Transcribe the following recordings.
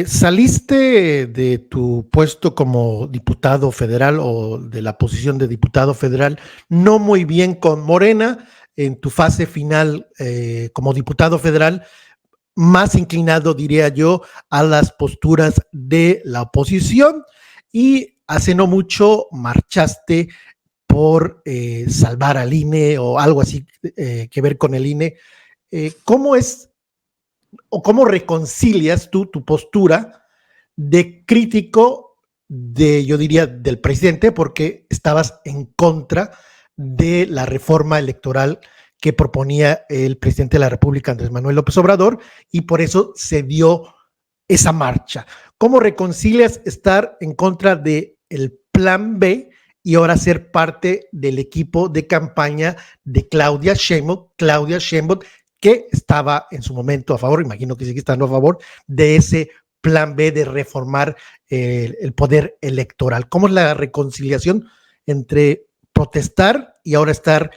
Saliste de tu puesto como diputado federal o de la posición de diputado federal no muy bien con Morena en tu fase final como diputado federal, más inclinado, diría yo, a las posturas de la oposición y hace no mucho marchaste por salvar al INE o algo así que ver con el INE. ¿Cómo es o cómo reconcilias tú tu postura de crítico de, yo diría, del presidente, porque estabas en contra de la reforma electoral que proponía el presidente de la República, Andrés Manuel López Obrador, y por eso se dio esa marcha? ¿Cómo reconcilias estar en contra del plan B y ahora ser parte del equipo de campaña de Claudia Sheinbaum, que estaba en su momento a favor, imagino que sigue estando a favor, de ese plan B de reformar el poder electoral? ¿Cómo es la reconciliación entre protestar y ahora estar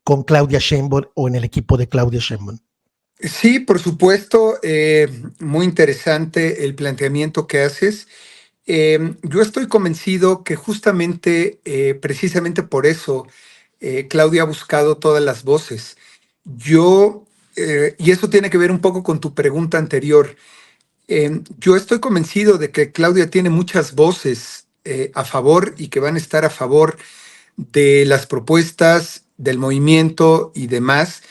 con Claudia Sheinbaum o en el equipo de Claudia Sheinbaum? Sí, por supuesto, muy interesante el planteamiento que haces. Yo estoy convencido que justamente, precisamente por eso, Claudia ha buscado todas las voces. Yo, y eso tiene que ver un poco con tu pregunta anterior, yo estoy convencido de que Claudia tiene muchas voces a favor y que van a estar a favor de las propuestas, del movimiento y demás.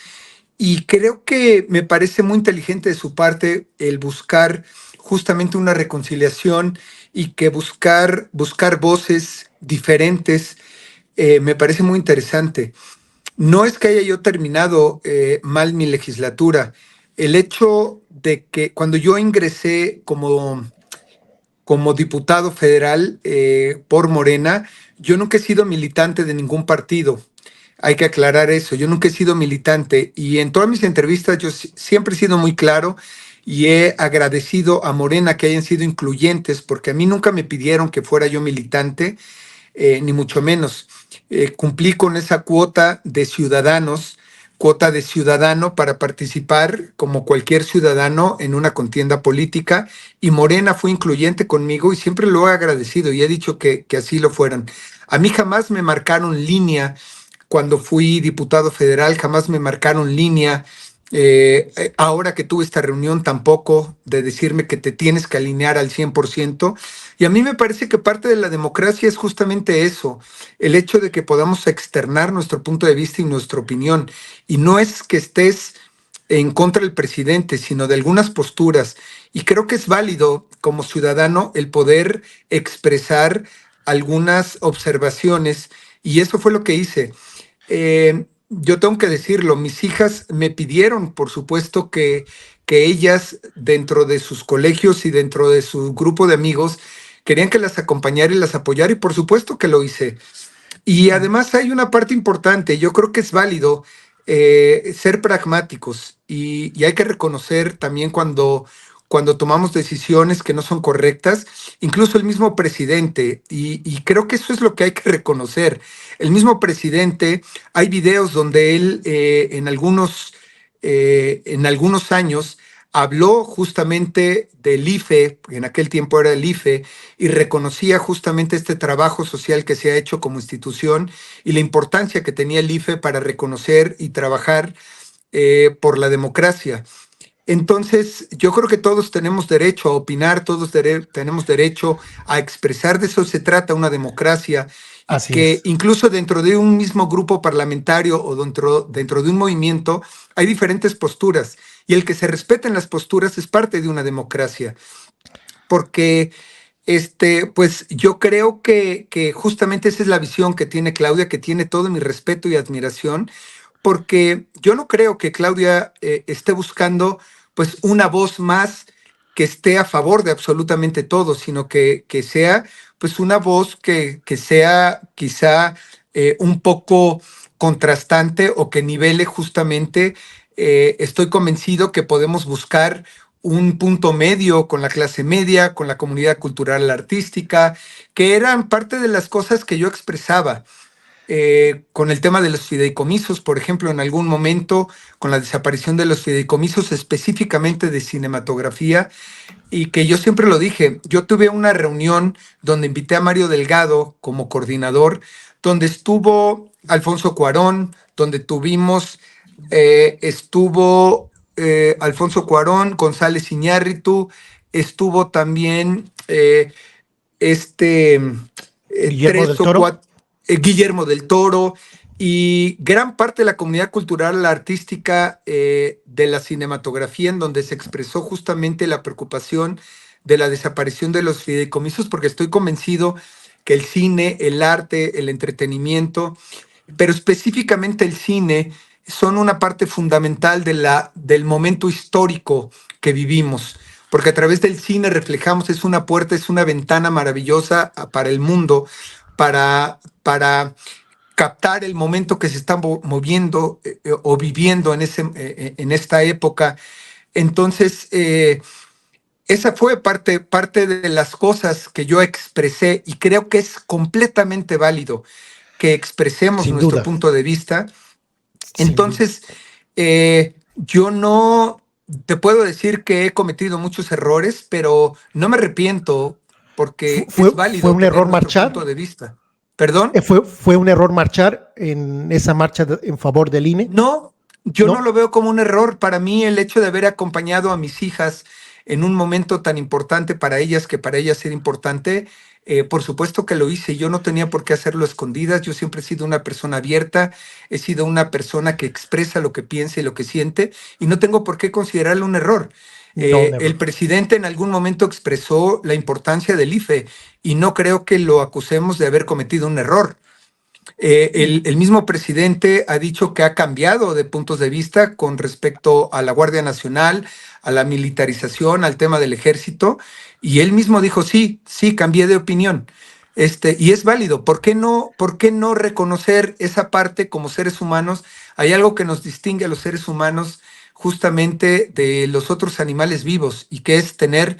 Y creo que me parece muy inteligente de su parte el buscar justamente una reconciliación y que buscar voces diferentes me parece muy interesante. No es que haya yo terminado mal mi legislatura. El hecho de que cuando yo ingresé como diputado federal por Morena, yo nunca he sido militante de ningún partido. Hay que aclarar eso. Yo nunca he sido militante y en todas mis entrevistas yo siempre he sido muy claro y he agradecido a Morena que hayan sido incluyentes porque a mí nunca me pidieron que fuera yo militante, ni mucho menos. Cumplí con esa cuota de ciudadano para participar como cualquier ciudadano en una contienda política y Morena fue incluyente conmigo y siempre lo he agradecido y he dicho que así lo fueran. A mí jamás me marcaron línea cuando fui diputado federal, jamás me marcaron línea. Ahora que tuve esta reunión tampoco de decirme que te tienes que alinear al 100%. Y a mí me parece que parte de la democracia es justamente eso, el hecho de que podamos externar nuestro punto de vista y nuestra opinión. Y no es que estés en contra del presidente, sino de algunas posturas. Y creo que es válido como ciudadano el poder expresar algunas observaciones. Y eso fue lo que hice. Yo tengo que decirlo, mis hijas me pidieron, por supuesto, que ellas, dentro de sus colegios y dentro de su grupo de amigos, querían que las acompañara y las apoyara, y por supuesto que lo hice. Y además hay una parte importante, yo creo que es válido ser pragmáticos y hay que reconocer también cuando tomamos decisiones que no son correctas, incluso el mismo presidente, y creo que eso es lo que hay que reconocer. El mismo presidente, hay videos donde él en algunos años habló justamente del IFE, en aquel tiempo era el IFE, y reconocía justamente este trabajo social que se ha hecho como institución y la importancia que tenía el IFE para reconocer y trabajar por la democracia. Entonces, yo creo que todos tenemos derecho a opinar, tenemos derecho a expresar, de eso se trata una democracia, y Así que es. incluso dentro de un mismo grupo parlamentario o dentro de un movimiento hay diferentes posturas, y el que se respeten las posturas es parte de una democracia, porque pues yo creo que justamente esa es la visión que tiene Claudia, que tiene todo mi respeto y admiración, porque yo no creo que Claudia esté buscando pues una voz más que esté a favor de absolutamente todo, sino que sea pues una voz que sea quizá un poco contrastante o que nivele justamente. Estoy convencido que podemos buscar un punto medio con la clase media, con la comunidad cultural artística, que eran parte de las cosas que yo expresaba con el tema de los fideicomisos, por ejemplo, en algún momento, con la desaparición de los fideicomisos específicamente de cinematografía, y que yo siempre lo dije, yo tuve una reunión donde invité a Mario Delgado como coordinador, donde estuvo Alfonso Cuarón, donde estuvo Alfonso Cuarón, González Iñárritu, estuvo también este Guillermo del tres o Toro. cuatro, Guillermo del Toro y gran parte de la comunidad cultural, la artística de la cinematografía, en donde se expresó justamente la preocupación de la desaparición de los fideicomisos, porque estoy convencido que el cine, el arte, el entretenimiento, pero específicamente el cine, son una parte fundamental del momento histórico que vivimos, porque a través del cine reflejamos, es una puerta, es una ventana maravillosa para el mundo, para captar el momento que se está moviendo o viviendo en esta época. Entonces, esa fue parte de las cosas que yo expresé y creo que es completamente válido que expresemos Sin nuestro duda, punto de vista. sin duda. Entonces, yo no te puedo decir que he cometido muchos errores, pero no me arrepiento porque es Fue válido un tener error nuestro punto marchar. de vista. ¿Perdón? Fue un error marchar en esa marcha en favor del INE, No, yo no lo ¿no? veo como un error. Para mí, el hecho de haber acompañado a mis hijas en un momento tan importante para ellas, que para ellas era importante, por supuesto que lo hice. Yo no tenía por qué hacerlo a escondidas. Yo siempre he sido una persona abierta, he sido una persona que expresa lo que piensa y lo que siente, y no tengo por qué considerarlo un error. No, un error. El presidente en algún momento expresó la importancia del IFE y no creo que lo acusemos de haber cometido un error. El mismo presidente ha dicho que ha cambiado de puntos de vista con respecto a la Guardia Nacional, a la militarización, al tema del ejército, y él mismo dijo, sí, sí, cambié de opinión. Y es válido. Por qué no reconocer esa parte como seres humanos? Hay algo que nos distingue a los seres humanos justamente de los otros animales vivos y que es tener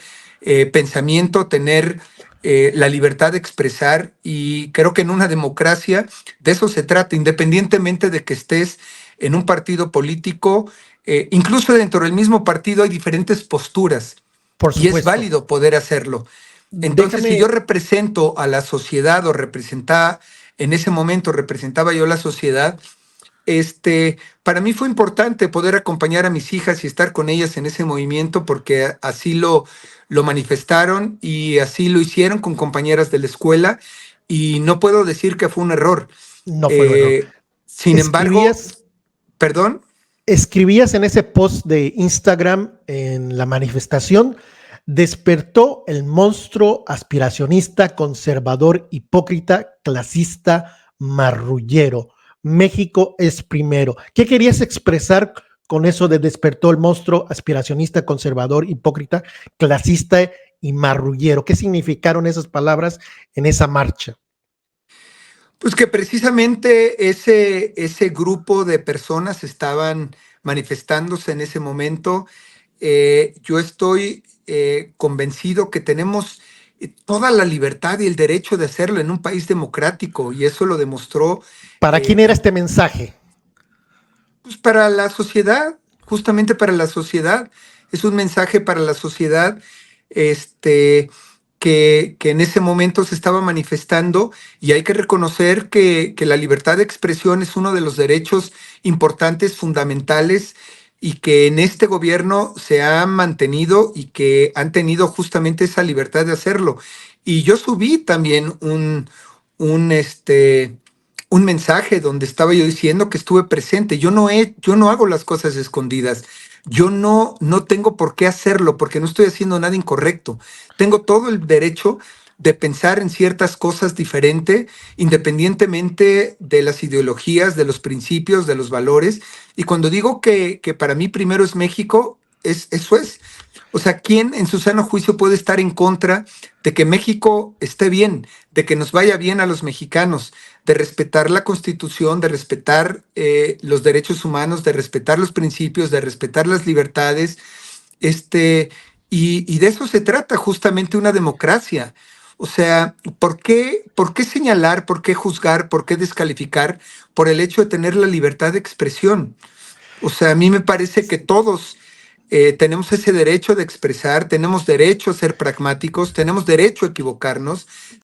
pensamiento, tener la libertad de expresar, y creo que en una democracia de eso se trata, independientemente de que estés en un partido político, incluso dentro del mismo partido hay diferentes posturas Por y es supuesto. válido poder hacerlo. Entonces, si yo Déjame, represento a la sociedad o representaba, en ese momento representaba yo la sociedad, para mí fue importante poder acompañar a mis hijas y estar con ellas en ese movimiento porque así lo manifestaron y así lo hicieron con compañeras de la escuela y no puedo decir que fue un error. no fue un error. Eh, Sin embargo, Escribías, perdón. escribías en ese post de Instagram en la manifestación, despertó el monstruo aspiracionista, conservador, hipócrita, clasista, marrullero. México es primero. ¿Qué querías expresar con eso de despertó el monstruo aspiracionista, conservador, hipócrita, clasista y marrullero? ¿Qué significaron esas palabras en esa marcha? Pues que precisamente ese grupo de personas estaban manifestándose en ese momento. Yo estoy convencido que tenemos toda la libertad y el derecho de hacerlo en un país democrático, y eso lo demostró ¿Para quién era eh, este mensaje? pues para la sociedad, justamente para la sociedad. Es un mensaje para la sociedad que en ese momento se estaba manifestando, y hay que reconocer que la libertad de expresión es uno de los derechos importantes, fundamentales, y que en este gobierno se ha mantenido y que han tenido justamente esa libertad de hacerlo. Y yo subí también un, un mensaje donde estaba yo diciendo que estuve presente. Yo no hago las cosas escondidas. Yo no tengo por qué hacerlo porque no estoy haciendo nada incorrecto. Tengo todo el derecho de pensar en ciertas cosas diferente, independientemente de las ideologías, de los principios, de los valores. Y cuando digo que para mí primero es México, eso es. O sea, ¿quién en su sano juicio puede estar en contra de que México esté bien, de que nos vaya bien a los mexicanos, de respetar la Constitución, de respetar los derechos humanos, de respetar los principios, de respetar las libertades? Este, y de eso se trata justamente una democracia. O sea, por qué señalar, por qué juzgar, por qué descalificar por el hecho de tener la libertad de expresión? O sea, a mí me parece que todos tenemos ese derecho de expresar, tenemos derecho a ser pragmáticos, tenemos derecho a equivocarnos,